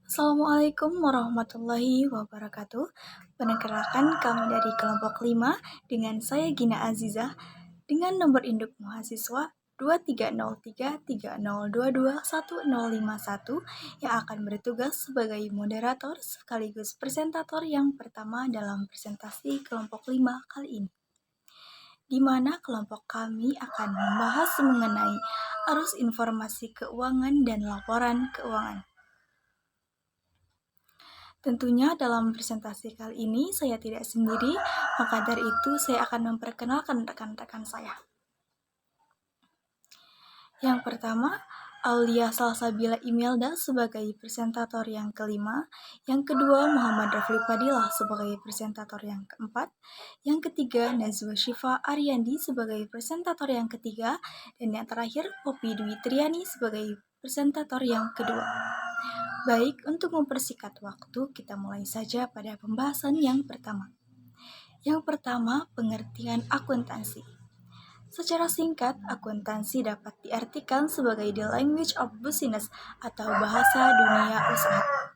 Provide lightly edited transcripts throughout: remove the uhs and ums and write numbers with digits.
Assalamualaikum warahmatullahi wabarakatuh. Perkenalkan kami dari kelompok 5 dengan saya Gina Azizah dengan nomor induk mahasiswa 230330221051 yang akan bertugas sebagai moderator sekaligus presentator yang pertama dalam presentasi kelompok 5 kali ini, di mana kelompok kami akan membahas mengenai arus informasi keuangan dan laporan keuangan. Tentunya dalam presentasi kali ini saya tidak sendiri, maka dari itu saya akan memperkenalkan rekan-rekan saya. Yang pertama, Aulia Salsabila Imelda sebagai presentator yang kelima, yang kedua Muhammad Rafli Fadilah sebagai presentator yang keempat, yang ketiga Nazwa Syifa Aryandi sebagai presentator yang ketiga, dan yang terakhir Poppy Dwi Triani sebagai presentator yang kedua. Baik, untuk mempersingkat waktu, kita mulai saja pada pembahasan yang pertama. Yang pertama, pengertian akuntansi. Secara singkat, akuntansi dapat diartikan sebagai the language of business atau bahasa dunia usaha.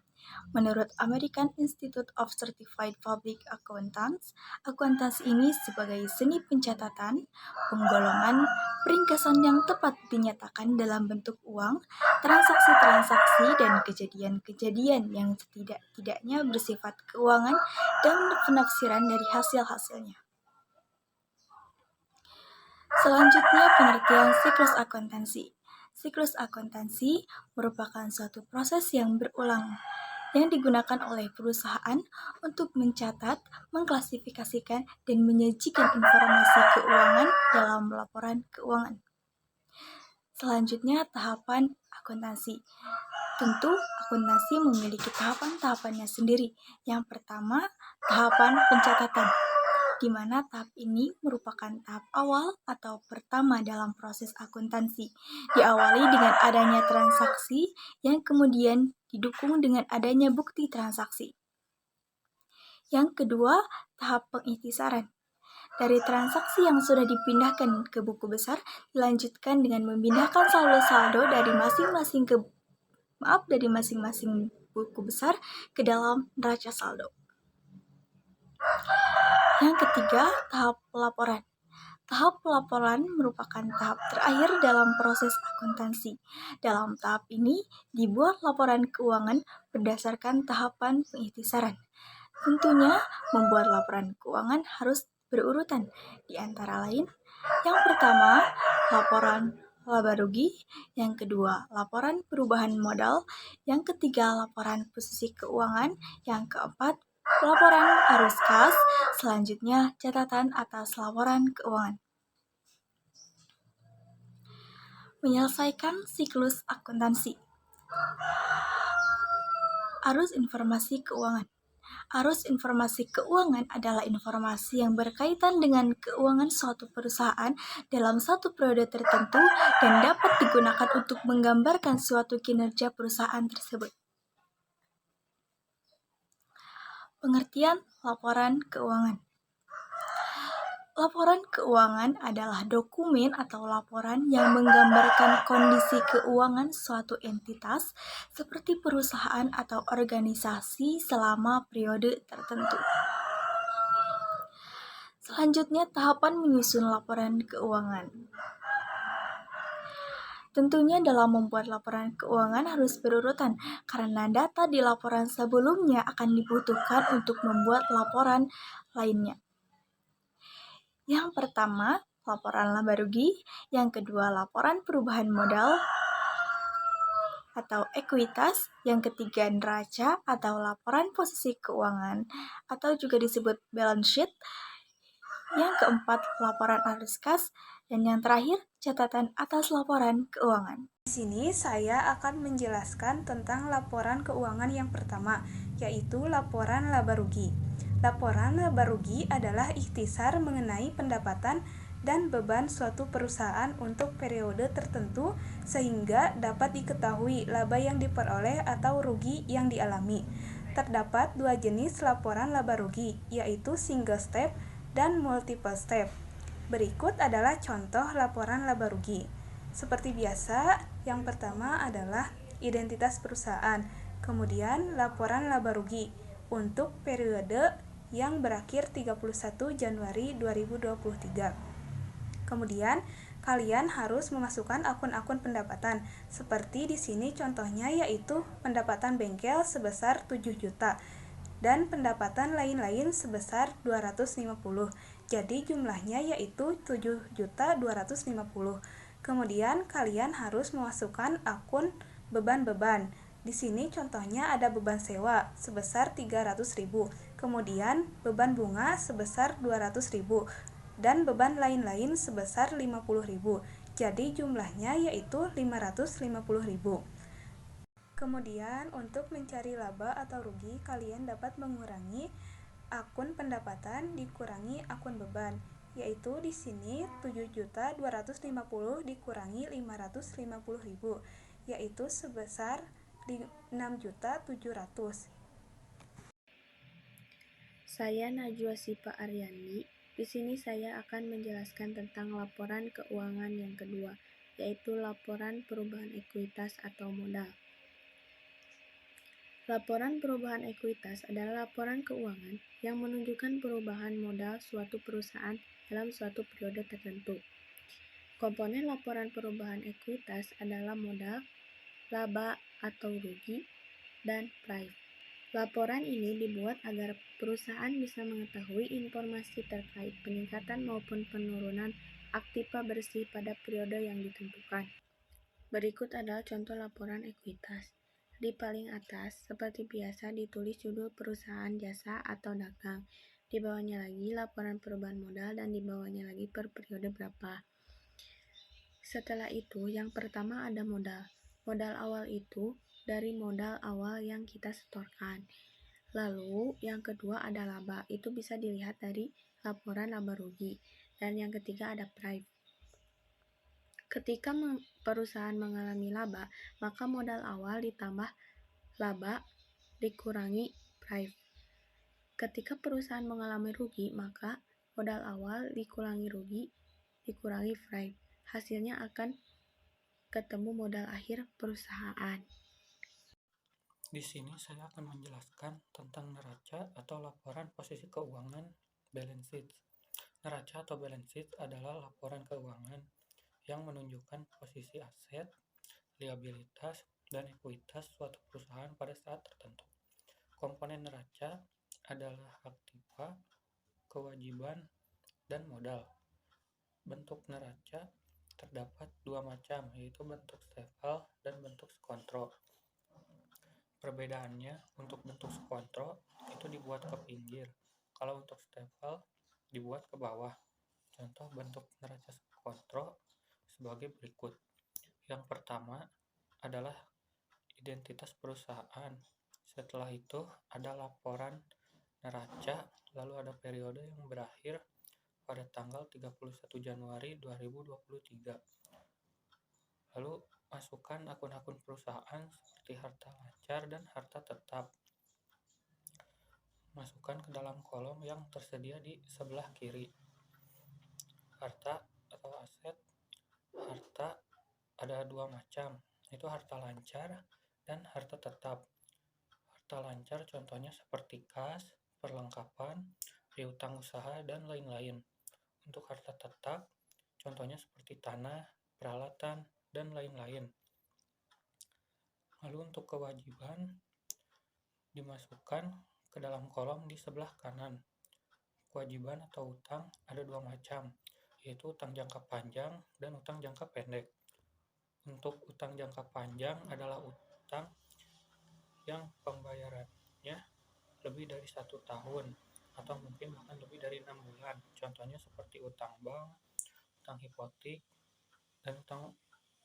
Menurut American Institute of Certified Public Accountants, akuntansi ini sebagai seni pencatatan, penggolongan, peringkasan yang tepat dinyatakan dalam bentuk uang, transaksi-transaksi, dan kejadian-kejadian yang setidak-tidaknya bersifat keuangan dan penafsiran dari hasil-hasilnya. Selanjutnya, pengertian siklus akuntansi. Siklus akuntansi merupakan suatu proses yang berulang yang digunakan oleh perusahaan untuk mencatat, mengklasifikasikan, dan menyajikan informasi keuangan dalam laporan keuangan. Selanjutnya, tahapan akuntansi. Tentu, akuntansi memiliki tahapan-tahapannya sendiri. Yang pertama, tahapan pencatatan, di mana tahap ini merupakan tahap awal atau pertama dalam proses akuntansi, diawali dengan adanya transaksi yang kemudian didukung dengan adanya bukti transaksi. Yang kedua, tahap pengikhtisaran. Dari transaksi yang sudah dipindahkan ke buku besar, dilanjutkan dengan memindahkan saldo-saldo dari masing-masing buku besar ke dalam neraca saldo. Yang ketiga, tahap pelaporan. Tahap pelaporan merupakan tahap terakhir dalam proses akuntansi. Dalam tahap ini, dibuat laporan keuangan berdasarkan tahapan pengikhtisaran. Tentunya, membuat laporan keuangan harus berurutan, di antara lain, yang pertama, laporan laba rugi, yang kedua, laporan perubahan modal, yang ketiga, laporan posisi keuangan, yang keempat, laporan arus kas, selanjutnya catatan atas laporan keuangan. Menyelesaikan siklus akuntansi. Arus informasi keuangan. Arus informasi keuangan adalah informasi yang berkaitan dengan keuangan suatu perusahaan dalam satu periode tertentu dan dapat digunakan untuk menggambarkan suatu kinerja perusahaan tersebut. Pengertian laporan keuangan. Laporan keuangan adalah dokumen atau laporan yang menggambarkan kondisi keuangan suatu entitas seperti perusahaan atau organisasi selama periode tertentu. Selanjutnya, tahapan menyusun laporan keuangan. Tentunya dalam membuat laporan keuangan harus berurutan karena data di laporan sebelumnya akan dibutuhkan untuk membuat laporan lainnya. Yang pertama, laporan laba rugi. Yang kedua, laporan perubahan modal atau ekuitas. Yang ketiga, neraca atau laporan posisi keuangan atau juga disebut balance sheet. Yang keempat, laporan arus kas. Dan yang terakhir, catatan atas laporan keuangan. Di sini saya akan menjelaskan tentang laporan keuangan yang pertama, yaitu laporan laba rugi. Laporan laba rugi adalah ikhtisar mengenai pendapatan dan beban suatu perusahaan untuk periode tertentu sehingga dapat diketahui laba yang diperoleh atau rugi yang dialami. Terdapat dua jenis laporan laba rugi, yaitu single step dan multiple step. Berikut adalah contoh laporan laba rugi. Seperti biasa, yang pertama adalah identitas perusahaan, Kemudian laporan laba rugi untuk periode yang berakhir 31 Januari 2023. Kemudian, kalian harus memasukkan akun-akun pendapatan. Seperti di sini contohnya yaitu pendapatan bengkel sebesar 7 juta dan pendapatan lain-lain sebesar 250. Jadi jumlahnya yaitu 7.250. Kemudian kalian harus memasukkan akun beban-beban. Di sini contohnya ada beban sewa sebesar 300.000, kemudian beban bunga sebesar 200.000 dan beban lain-lain sebesar 50.000. Jadi jumlahnya yaitu 550.000. Kemudian untuk mencari laba atau rugi, kalian dapat mengurangi akun pendapatan dikurangi akun beban, yaitu di sini 7.250 dikurangi 550.000, yaitu sebesar 6.700.000. Saya Najwa Sipa Aryani. Di sini saya akan menjelaskan tentang laporan keuangan yang kedua, yaitu laporan perubahan ekuitas atau modal. Laporan perubahan ekuitas adalah laporan keuangan yang menunjukkan perubahan modal suatu perusahaan dalam suatu periode tertentu. Komponen laporan perubahan ekuitas adalah modal, laba atau rugi, dan price. Laporan ini dibuat agar perusahaan bisa mengetahui informasi terkait peningkatan maupun penurunan aktiva bersih pada periode yang ditentukan. Berikut adalah contoh laporan ekuitas. Di paling atas, seperti biasa ditulis judul perusahaan jasa atau dagang. Di bawahnya lagi laporan perubahan modal dan di bawahnya lagi per periode berapa. Setelah itu, yang pertama ada modal. Modal awal itu dari modal awal yang kita setorkan. Lalu, yang kedua ada laba. Itu bisa dilihat dari laporan laba rugi. Dan yang ketiga ada price. Ketika perusahaan mengalami laba, maka modal awal ditambah laba dikurangi price. Ketika perusahaan mengalami rugi, maka modal awal dikurangi rugi dikurangi price. Hasilnya akan ketemu modal akhir perusahaan. Di sini saya akan menjelaskan tentang neraca atau laporan posisi keuangan balance sheet. Neraca atau balance sheet adalah laporan keuangan yang menunjukkan posisi aset, liabilitas, dan ekuitas suatu perusahaan pada saat tertentu. Komponen neraca adalah aktiva, kewajiban, dan modal. Bentuk neraca terdapat dua macam, yaitu bentuk staple dan bentuk skontro. Perbedaannya, untuk bentuk skontro itu dibuat ke pinggir, kalau untuk staple dibuat ke bawah. Contoh bentuk neraca skontro sebagai berikut. Yang pertama adalah identitas perusahaan. Setelah itu ada laporan neraca, lalu ada periode yang berakhir pada tanggal 31 Januari 2023. Lalu masukkan akun-akun perusahaan seperti harta lancar dan harta tetap. Masukkan ke dalam kolom yang tersedia di sebelah kiri. Harta atau aset. Harta ada dua macam, yaitu harta lancar dan harta tetap. Harta lancar contohnya seperti kas, perlengkapan, piutang usaha, dan lain-lain. Untuk harta tetap, contohnya seperti tanah, peralatan, dan lain-lain. Lalu untuk kewajiban, dimasukkan ke dalam kolom di sebelah kanan. Kewajiban atau utang ada dua macam, yaitu utang jangka panjang dan utang jangka pendek. Untuk utang jangka panjang adalah utang yang pembayarannya lebih dari 1 tahun atau mungkin bahkan lebih dari 6 bulan. Contohnya seperti utang bank, utang hipotek, dan utang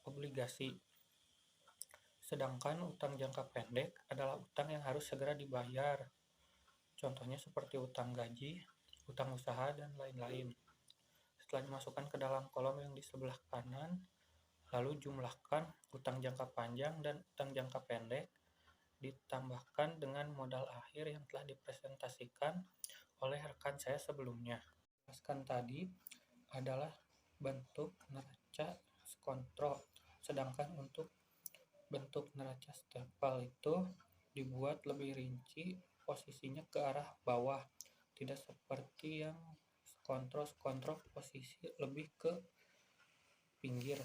obligasi. Sedangkan utang jangka pendek adalah utang yang harus segera dibayar. Contohnya seperti utang gaji, utang usaha, dan lain-lain. Setelah dimasukkan ke dalam kolom yang di sebelah kanan, lalu jumlahkan utang jangka panjang dan utang jangka pendek, ditambahkan dengan modal akhir yang telah dipresentasikan oleh rekan saya sebelumnya. Jelaskan tadi adalah bentuk neraca skontro, sedangkan untuk bentuk neraca staple itu dibuat lebih rinci, posisinya ke arah bawah, tidak seperti yang kontrol posisi lebih ke pinggir.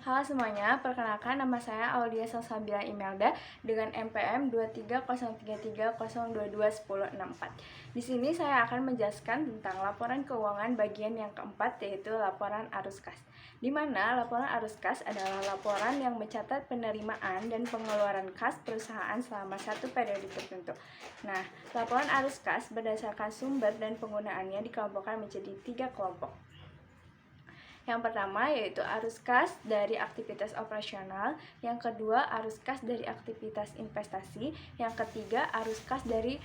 Halo semuanya, perkenalkan nama saya Aulia Salsabila Imelda dengan NPM 23033022104. Di sini saya akan menjelaskan tentang laporan keuangan bagian yang keempat, yaitu laporan arus kas. Di mana laporan arus kas adalah laporan yang mencatat penerimaan dan pengeluaran kas perusahaan selama satu periode tertentu. Nah, laporan arus kas berdasarkan sumber dan penggunaannya dikelompokkan menjadi 3 kelompok. Yang pertama yaitu arus kas dari aktivitas operasional, yang kedua arus kas dari aktivitas investasi, yang ketiga arus kas dari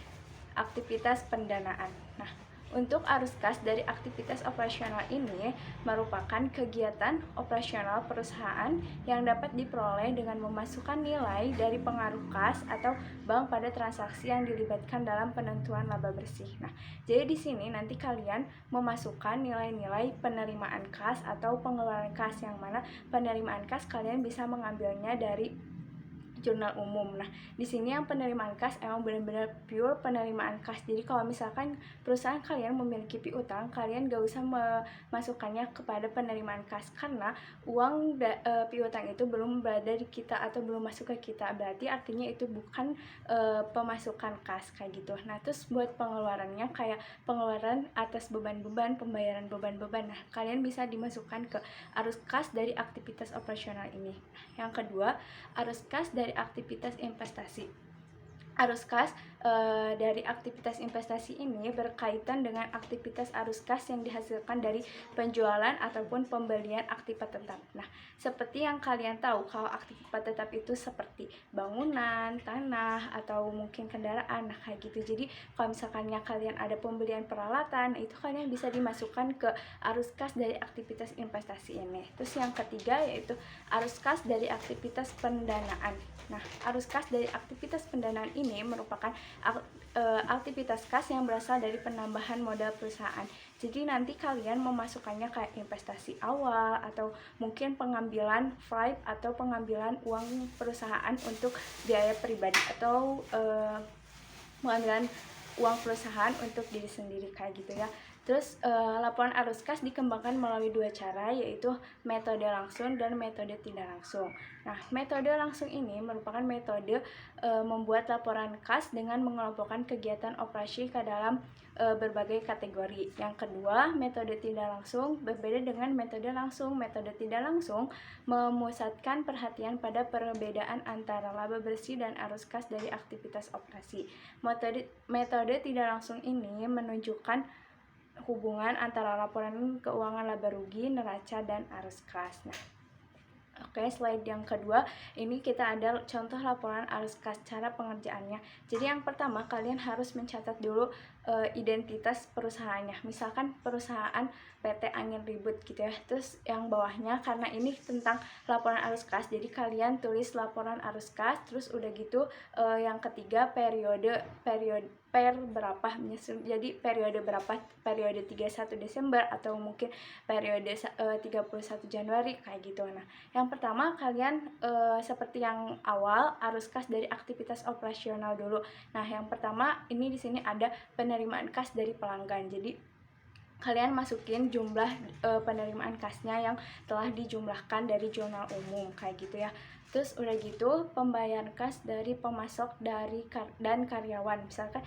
aktivitas pendanaan. Nah, untuk arus kas dari aktivitas operasional ini merupakan kegiatan operasional perusahaan yang dapat diperoleh dengan memasukkan nilai dari pengaruh kas atau bank pada transaksi yang dilibatkan dalam penentuan laba bersih. Nah, jadi di sini nanti kalian memasukkan nilai-nilai penerimaan kas atau pengeluaran kas, yang mana penerimaan kas kalian bisa mengambilnya dari jurnal umum. Nah, di sini yang penerimaan kas emang benar-benar pure penerimaan kas. Jadi kalau misalkan perusahaan kalian memiliki piutang, kalian gak usah memasukkannya kepada penerimaan kas, karena uang piutang itu belum berada di kita atau belum masuk ke kita. Berarti artinya itu bukan pemasukan kas kayak gitu. Nah, terus buat pengeluarannya kayak pengeluaran atas beban-beban, pembayaran beban-beban. Nah, kalian bisa dimasukkan ke arus kas dari aktivitas operasional ini. Yang kedua, arus kas dari aktivitas investasi. Arus kas dari aktivitas investasi ini berkaitan dengan aktivitas arus kas yang dihasilkan dari penjualan ataupun pembelian aktiva tetap. Nah, seperti yang kalian tahu, kalau aktiva tetap itu seperti bangunan, tanah, atau mungkin kendaraan, nah kayak gitu. Jadi kalau misalkannya kalian ada pembelian peralatan, itu kalian bisa dimasukkan ke arus kas dari aktivitas investasi ini. Terus yang ketiga yaitu arus kas dari aktivitas pendanaan. Nah, arus kas dari aktivitas pendanaan ini merupakan aktivitas kas yang berasal dari penambahan modal perusahaan. Jadi nanti kalian memasukkannya kayak investasi awal, atau mungkin pengambilan flight atau pengambilan uang perusahaan untuk biaya pribadi, atau pengambilan uang perusahaan untuk diri sendiri kayak gitu ya. Terus laporan arus kas dikembangkan melalui 2 cara, yaitu metode langsung dan metode tidak langsung. Nah, metode langsung ini merupakan metode membuat laporan kas dengan mengelompokkan kegiatan operasi ke dalam berbagai kategori. Yang kedua, metode tidak langsung berbeda dengan metode langsung. Metode tidak langsung memusatkan perhatian pada perbedaan antara laba bersih dan arus kas dari aktivitas operasi. Metode tidak langsung ini menunjukkan hubungan antara laporan keuangan laba rugi, neraca, dan arus kas. Nah, oke, slide yang kedua, ini kita ada contoh laporan arus kas, cara pengerjaannya. Jadi yang pertama, kalian harus mencatat dulu identitas perusahaannya. Misalkan perusahaan PT Angin Ribut gitu ya. Terus yang bawahnya, karena ini tentang laporan arus kas, jadi kalian tulis laporan arus kas. Terus udah gitu yang ketiga periode berapa, jadi periode berapa, periode 31 Desember atau mungkin periode 31 Januari kayak gitu. Nah, yang pertama kalian seperti yang awal, arus kas dari aktivitas operasional dulu. Nah, yang pertama ini di sini ada penerimaan kas dari pelanggan. Jadi kalian masukin jumlah penerimaan kasnya yang telah dijumlahkan dari jurnal umum kayak gitu ya. Terus udah gitu pembayaran kas dari pemasok dan karyawan. Misalkan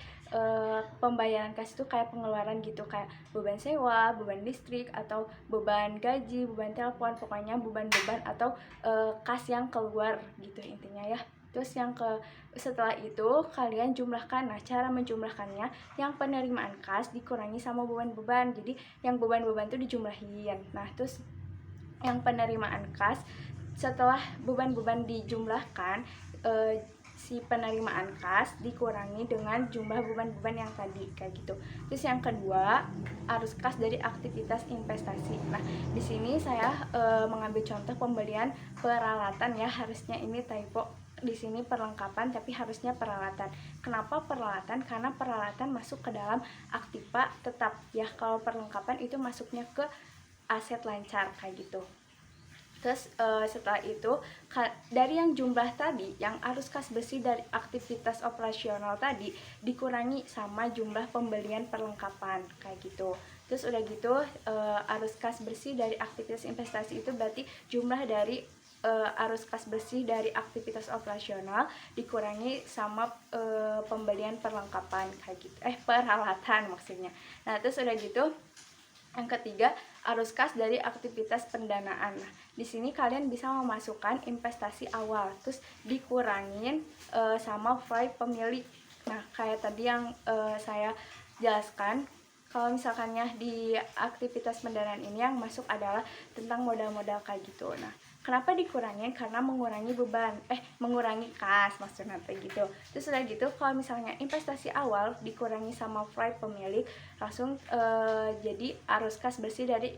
pembayaran kas itu kayak pengeluaran gitu, kayak beban sewa, beban listrik, atau beban gaji, beban telepon, pokoknya beban-beban atau kas yang keluar gitu intinya ya. Terus setelah itu kalian jumlahkan. Nah, cara menjumlahkannya, yang penerimaan kas dikurangi sama beban-beban. Jadi yang beban-beban itu dijumlahin. Nah, terus yang penerimaan kas setelah beban-beban dijumlahkan, si penerimaan kas dikurangi dengan jumlah beban-beban yang tadi kayak gitu. Terus yang kedua, arus kas dari aktivitas investasi. Nah, di sini saya mengambil contoh pembelian peralatan ya, harusnya ini typo. Di sini perlengkapan tapi harusnya peralatan. Kenapa peralatan? Karena peralatan masuk ke dalam aktiva tetap ya. Kalau perlengkapan itu masuknya ke aset lancar kayak gitu. Terus setelah itu dari yang jumlah tadi, yang arus kas bersih dari aktivitas operasional tadi dikurangi sama jumlah pembelian perlengkapan kayak gitu. Terus udah gitu arus kas bersih dari aktivitas investasi itu berarti jumlah dari arus kas bersih dari aktivitas operasional dikurangi sama pembelian perlengkapan kayak gitu. Peralatan maksudnya. Nah, terus udah gitu yang ketiga, arus kas dari aktivitas pendanaan. Nah, di sini kalian bisa memasukkan investasi awal, terus dikurangin sama file pemilik. Nah, kayak tadi yang saya jelaskan, kalau misalkannya di aktivitas pendanaan ini yang masuk adalah tentang modal-modal kayak gitu. Nah, kenapa dikurangin? Karena mengurangi beban, mengurangi kas maksudnya kayak gitu. Terus udah gitu, kalau misalnya investasi awal dikurangi sama file pemilik, langsung jadi arus kas bersih dari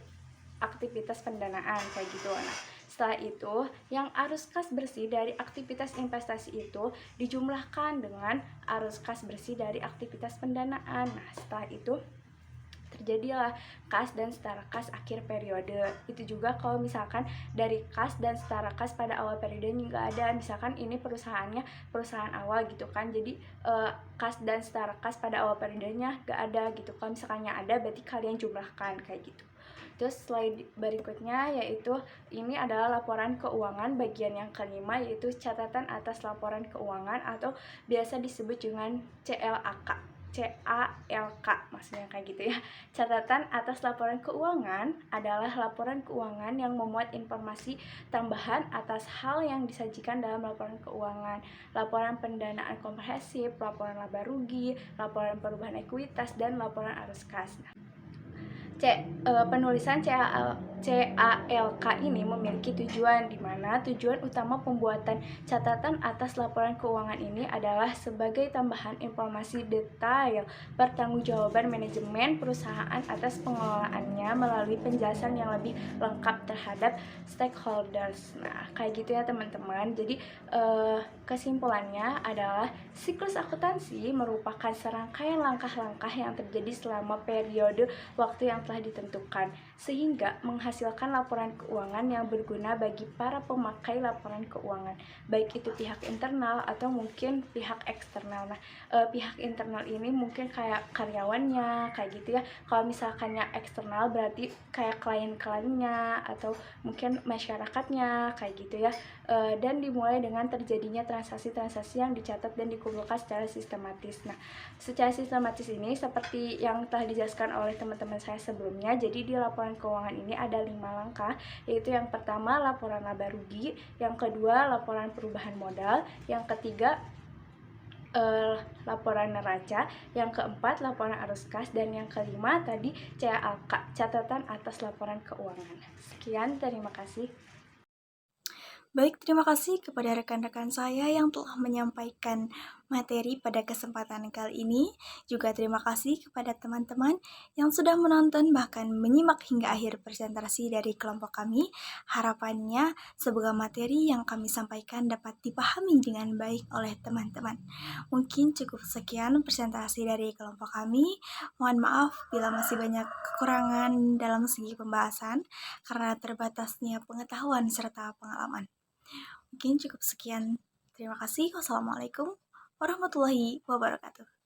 aktivitas pendanaan kayak gitu. Nah, setelah itu yang arus kas bersih dari aktivitas investasi itu dijumlahkan dengan arus kas bersih dari aktivitas pendanaan. Nah, setelah itu terjadilah kas dan setara kas akhir periode. Itu juga kalau misalkan dari kas dan setara kas pada awal periode nggak ada, misalkan ini perusahaannya perusahaan awal gitu kan, jadi kas dan setara kas pada awal periodenya nggak ada gitu. Kalau misalkannya ada berarti kalian jumlahkan kayak gitu. Terus slide berikutnya yaitu ini adalah laporan keuangan bagian yang kelima, yaitu catatan atas laporan keuangan atau biasa disebut dengan CLAK. CALK maksudnya kayak gitu ya. Catatan atas laporan keuangan adalah laporan keuangan yang memuat informasi tambahan atas hal yang disajikan dalam laporan keuangan. Laporan pendanaan komprehensif, laporan laba rugi, laporan perubahan ekuitas, dan laporan arus kas. Penulisan CALK ini memiliki tujuan, di mana tujuan utama pembuatan catatan atas laporan keuangan ini adalah sebagai tambahan informasi detail pertanggungjawaban manajemen perusahaan atas pengelolaannya melalui penjelasan yang lebih lengkap terhadap stakeholders. Nah, kayak gitu ya teman-teman. Jadi kesimpulannya adalah siklus akuntansi merupakan serangkaian langkah-langkah yang terjadi selama periode waktu yang telah ditentukan, sehingga menghasilkan laporan keuangan yang berguna bagi para pemakai laporan keuangan, baik itu pihak internal atau mungkin pihak eksternal. Nah, pihak internal ini mungkin kayak karyawannya, kayak gitu ya. Kalau misalkannya eksternal berarti kayak klien-kliennya atau mungkin masyarakatnya, kayak gitu ya. Dan dimulai dengan terjadinya transaksi-transaksi yang dicatat dan dikumpulkan secara sistematis. Nah, secara sistematis ini seperti yang telah dijelaskan oleh teman-teman saya sebelumnya. Jadi di laporan keuangan ini ada 5 langkah, yaitu yang pertama laporan laba rugi, yang kedua laporan perubahan modal, yang ketiga laporan neraca, yang keempat laporan arus kas, dan yang kelima tadi CALK, catatan atas laporan keuangan. Sekian, terima kasih. Baik, terima kasih kepada rekan-rekan saya yang telah menyampaikan materi pada kesempatan kali ini. Juga terima kasih kepada teman-teman yang sudah menonton bahkan menyimak hingga akhir presentasi dari kelompok kami. Harapannya semoga materi yang kami sampaikan dapat dipahami dengan baik oleh teman-teman. Mungkin cukup sekian presentasi dari kelompok kami. Mohon maaf bila masih banyak kekurangan dalam segi pembahasan karena terbatasnya pengetahuan serta pengalaman. Mungkin cukup sekian. Terima kasih. Wassalamualaikum warahmatullahi wabarakatuh.